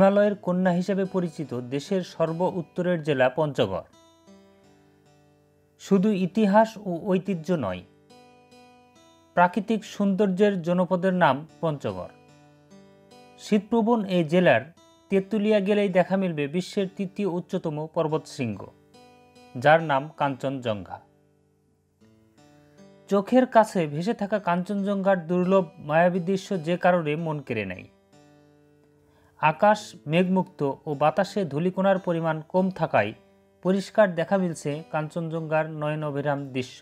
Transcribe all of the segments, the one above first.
হিমালয়ের কন্যা হিসেবে পরিচিত দেশের সর্ব উত্তরের জেলা পঞ্চগড়। শুধু ইতিহাস ও ঐতিহ্য নয়, প্রাকৃতিক সৌন্দর্যের জনপদের নাম পঞ্চগড়। শীতপ্রবণ এই জেলার তেঁতুলিয়া গেলেই দেখা মিলবে বিশ্বের তৃতীয় উচ্চতম পর্বতশৃঙ্গ, যার নাম কাঞ্চনজঙ্ঘা। চোখের কাছে ভেসে থাকা কাঞ্চনজঙ্ঘার দুর্লভ মায়াবী দৃশ্য যে কারণে মন কেড়ে নেয়। আকাশ মেঘমুক্ত ও বাতাসে ধূলিকণার পরিমাণ কম থাকায় পরিষ্কার দেখা মিলছে কাঞ্চনজঙ্ঘার নয়নাভিরাম দৃশ্য।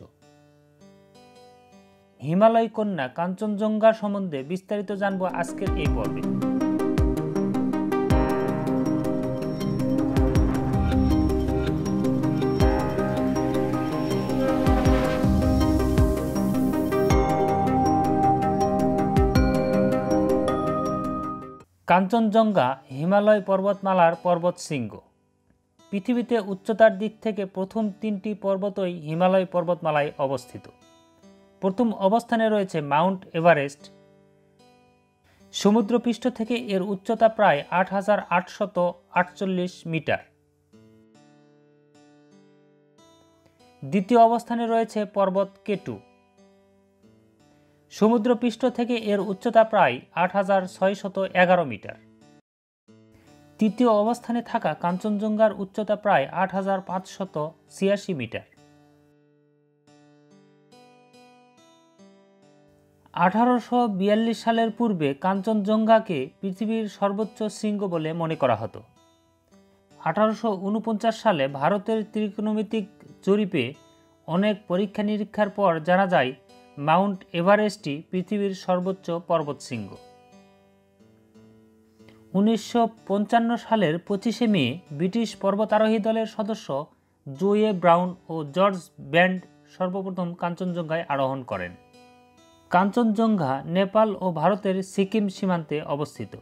হিমালয় কন্যা কাঞ্চনজঙ্ঘা সম্বন্ধে বিস্তারিত জানবো আজকের এই পর্বে। কাঞ্চনজঙ্ঘা হিমালয় পর্বতমালার পর্বতশৃঙ্গ। পৃথিবীতে উচ্চতার দিক থেকে প্রথম তিনটি পর্বতই হিমালয় পর্বতমালায় অবস্থিত। প্রথম অবস্থানে রয়েছে মাউন্ট এভারেস্ট। সমুদ্রপৃষ্ঠ থেকে এর উচ্চতা প্রায় ৮,৮৪৮ মিটার। দ্বিতীয় অবস্থানে রয়েছে পর্বত কেটু। সমুদ্রপৃষ্ঠ থেকে এর উচ্চতা প্রায় ৮,৬১১ মিটার। তৃতীয় অবস্থানে থাকা কাঞ্চনজঙ্ঘার উচ্চতা প্রায় ৮,৫৮৬ মিটার। ১৮৪২ সালের পূর্বে কাঞ্চনজঙ্ঘাকে পৃথিবীর সর্বোচ্চ শৃঙ্গ বলে মনে করা হতো। ১৮৪৯ সালে ভারতের ত্রিকোণমিতিক জরিপে অনেক পরীক্ষা নিরীক্ষার পর জানা যায় মাউন্ট এভারেস্টই পৃথিবীর সর্বোচ্চ পর্বতশৃঙ্গ। ১৯৫৫ সালের ২৫শে মে ব্রিটিশ পর্বতারোহী দলের সদস্য জোয়ে ব্রাউন ও জর্জ ব্যান্ড সর্বপ্রথম কাঞ্চনজঙ্ঘায় আরোহণ করেন। কাঞ্চনজঙ্ঘা নেপাল ও ভারতের সিকিম সীমান্তে অবস্থিত।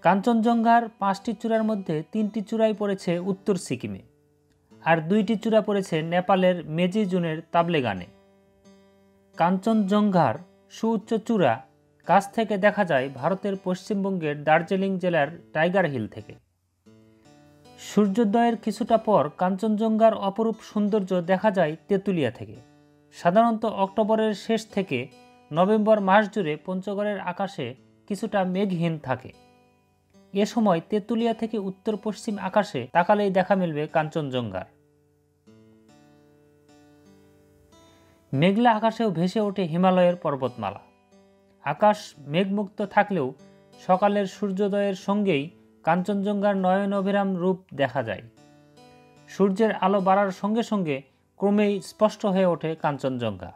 কাঞ্চনজঙ্ঘার ৫টি চূড়ার মধ্যে ৩টি চূড়াই পড়েছে উত্তর সিকিমে, আর ২টি চূড়া পড়েছে নেপালের মেজি জুনের তাবলেগানে। কাঞ্চনজঙ্ঘার সুউচ্চ চূড়া কাছ থেকে দেখা যায় ভারতের পশ্চিমবঙ্গের দার্জিলিং জেলার টাইগার হিল থেকে। সূর্যোদয়ের কিছুটা পর কাঞ্চনজঙ্ঘার অপরূপ সৌন্দর্য দেখা যায় তেঁতুলিয়া থেকে। সাধারণত অক্টোবরের শেষ থেকে নভেম্বর মাস জুড়ে পঞ্চগড়ের আকাশে কিছুটা মেঘহীন থাকে। এ সময় তেঁতুলিয়া থেকে উত্তর পশ্চিম আকাশে তাকালেই দেখা মিলবে কাঞ্চনজঙ্ঘার। মেঘলা আকাশেও ভেসে ওঠে হিমালয়ের পর্বতমালা। আকাশ মেঘমুক্ত থাকলেও সকালের সূর্যোদয়ের সঙ্গেই কাঞ্চনজঙ্ঘার নয়নাভিরাম রূপ দেখা যায়। সূর্যের আলো বাড়ার সঙ্গে সঙ্গে ক্রমেই স্পষ্ট হয়ে ওঠে কাঞ্চনজঙ্ঘা।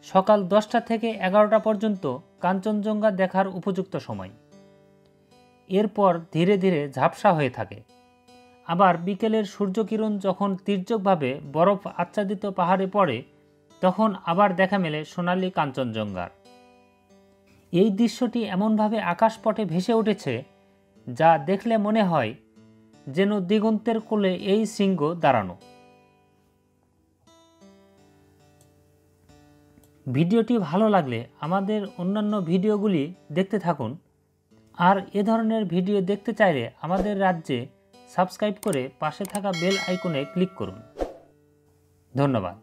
সকাল 10টা থেকে 11টা পর্যন্ত কাঞ্চনজঙ্ঘা দেখার উপযুক্ত সময়। এরপর ধীরে ধীরে ঝাপসা হয়ে থাকে। আবার বিকেলের সূর্যকিরণ যখন তির্যকভাবে বরফ আচ্ছাদিত পাহাড়ে পড়ে, তখন আবার দেখা মেলে সোনালী কাঞ্চনজঙ্ঘার। এই দৃশ্যটি এমনভাবে আকাশপটে ভেসে উঠেছে যা দেখলে মনে হয় যেন দিগন্তের কোলে এই শৃঙ্গ দাঁড়ানো। ভিডিওটি ভালো লাগলে আমাদের অন্যান্য ভিডিওগুলি দেখতে থাকুন, আর এ ধরনের ভিডিও দেখতে চাইলে আমাদের রাজ্যে সাবস্ক্রাইব করে পাশে থাকা বেল আইকনে ক্লিক করুন। ধন্যবাদ।